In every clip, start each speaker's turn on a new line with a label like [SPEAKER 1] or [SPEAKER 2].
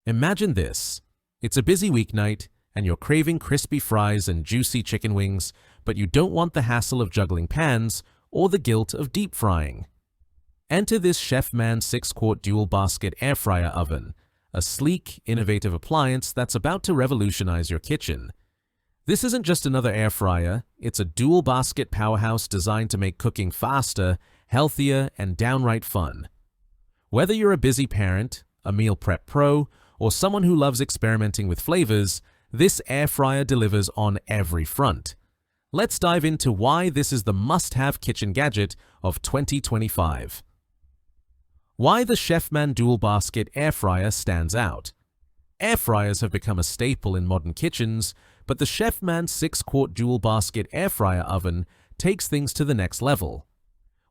[SPEAKER 1] Imagine this. It's a busy weeknight, and you're craving crispy fries and juicy chicken wings, but you don't want the hassle of juggling pans or the guilt of deep frying. Enter this Chefman 6-quart dual basket air fryer oven, a sleek, innovative appliance that's about to revolutionize your kitchen. This isn't just another air fryer, it's a dual basket powerhouse designed to make cooking faster, healthier, and downright fun. Whether you're a busy parent, a meal prep pro, or someone who loves experimenting with flavors, this air fryer delivers on every front. Let's dive into why this is the must-have kitchen gadget of 2025. Why the Chefman dual basket air fryer stands out. Air fryers have become a staple in modern kitchens, but the Chefman 6-quart dual basket air fryer oven takes things to the next level.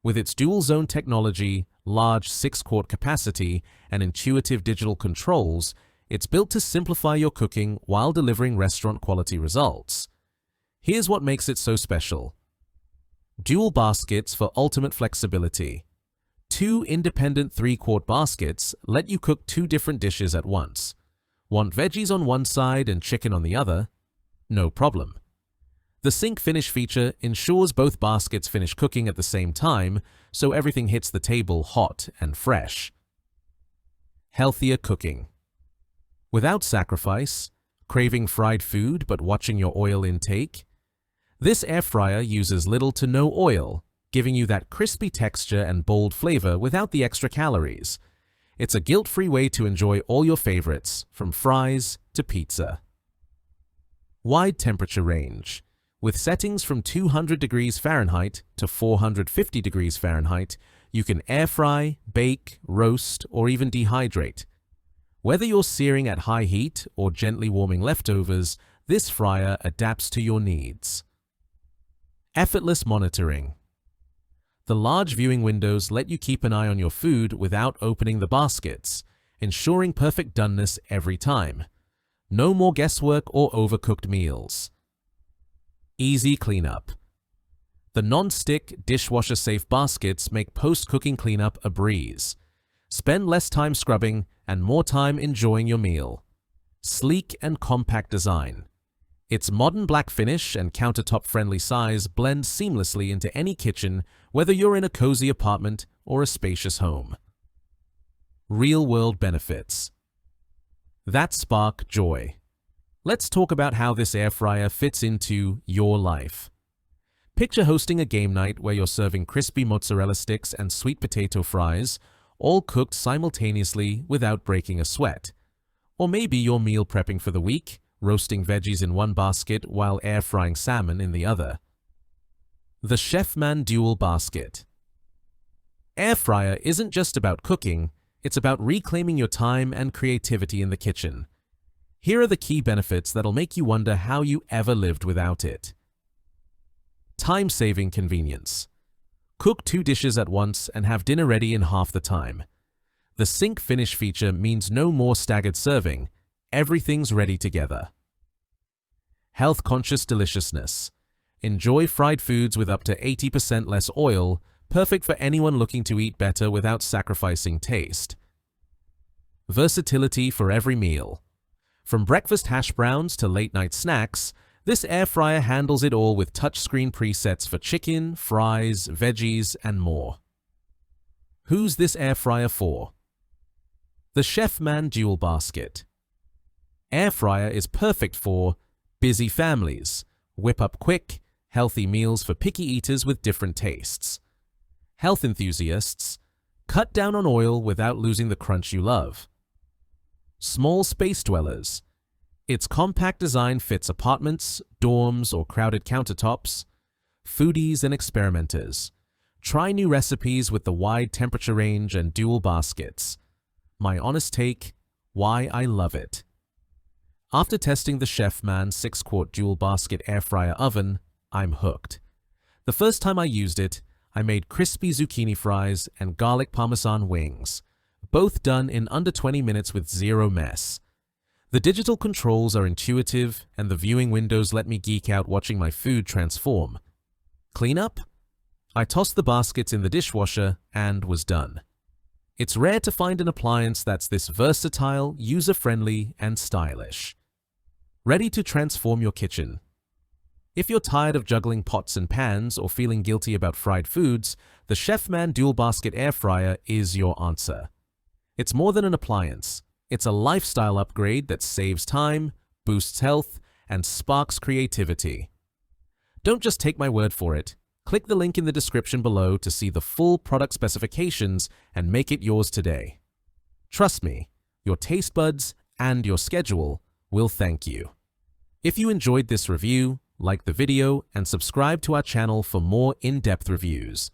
[SPEAKER 1] With its dual zone technology, large 6-quart capacity, and intuitive digital controls, it's built to simplify your cooking while delivering restaurant-quality results. Here's what makes it so special. Dual baskets for ultimate flexibility. 2 independent 3-quart baskets let you cook 2 different dishes at once. Want veggies on one side and chicken on the other? No problem. The sync finish feature ensures both baskets finish cooking at the same time, so everything hits the table hot and fresh. Healthier cooking. Without sacrifice, craving fried food but watching your oil intake? This air fryer uses little to no oil, giving you that crispy texture and bold flavor without the extra calories. It's a guilt-free way to enjoy all your favorites, from fries to pizza. Wide temperature range. With settings from 200 degrees Fahrenheit to 450 degrees Fahrenheit, you can air fry, bake, roast, or even dehydrate. Whether you're searing at high heat or gently warming leftovers, this fryer adapts to your needs. Effortless monitoring. The large viewing windows let you keep an eye on your food without opening the baskets, ensuring perfect doneness every time. No more guesswork or overcooked meals. Easy cleanup. The nonstick dishwasher-safe baskets make post-cooking cleanup a breeze. Spend less time scrubbing and more time enjoying your meal. Sleek and compact design. Its modern black finish and countertop-friendly size blend seamlessly into any kitchen, whether you're in a cozy apartment or a spacious home. Real-world benefits that spark joy. Let's talk about how this air fryer fits into your life. Picture hosting a game night where you're serving crispy mozzarella sticks and sweet potato fries, all cooked simultaneously without breaking a sweat. Or maybe you're meal prepping for the week, roasting veggies in one basket while air frying salmon in the other. The Chefman Dual Basket. Air fryer isn't just about cooking, it's about reclaiming your time and creativity in the kitchen. Here are the key benefits that'll make you wonder how you ever lived without it. Time-saving convenience. Cook 2 dishes at once and have dinner ready in half the time. The sync finish feature means no more staggered serving. Everything's ready together. Health-conscious deliciousness. Enjoy fried foods with up to 80% less oil, perfect for anyone looking to eat better without sacrificing taste. Versatility for every meal. From breakfast hash browns to late-night snacks, this air fryer handles it all with touchscreen presets for chicken, fries, veggies, and more. Who's this air fryer for? The Chefman Dual Basket. Air fryer is perfect for busy families. Whip up quick, healthy meals for picky eaters with different tastes. Health enthusiasts. Cut down on oil without losing the crunch you love. Small space dwellers. Its compact design fits apartments, dorms, or crowded countertops. Foodies and experimenters. Try new recipes with the wide temperature range and dual baskets. My honest take, why I love it. After testing the Chefman 6-quart dual basket air fryer oven, I'm hooked. The first time I used it, I made crispy zucchini fries and garlic parmesan wings, both done in under 20 minutes with zero mess. The digital controls are intuitive, and the viewing windows let me geek out watching my food transform. Cleanup? I tossed the baskets in the dishwasher and was done. It's rare to find an appliance that's this versatile, user-friendly, and stylish. Ready to transform your kitchen. If you're tired of juggling pots and pans or feeling guilty about fried foods, the Chefman Dual Basket Air Fryer is your answer. It's more than an appliance. It's a lifestyle upgrade that saves time, boosts health, and sparks creativity. Don't just take my word for it. Click the link in the description below to see the full product specifications and make it yours today. Trust me, your taste buds and your schedule will thank you. If you enjoyed this review, like the video and subscribe to our channel for more in-depth reviews.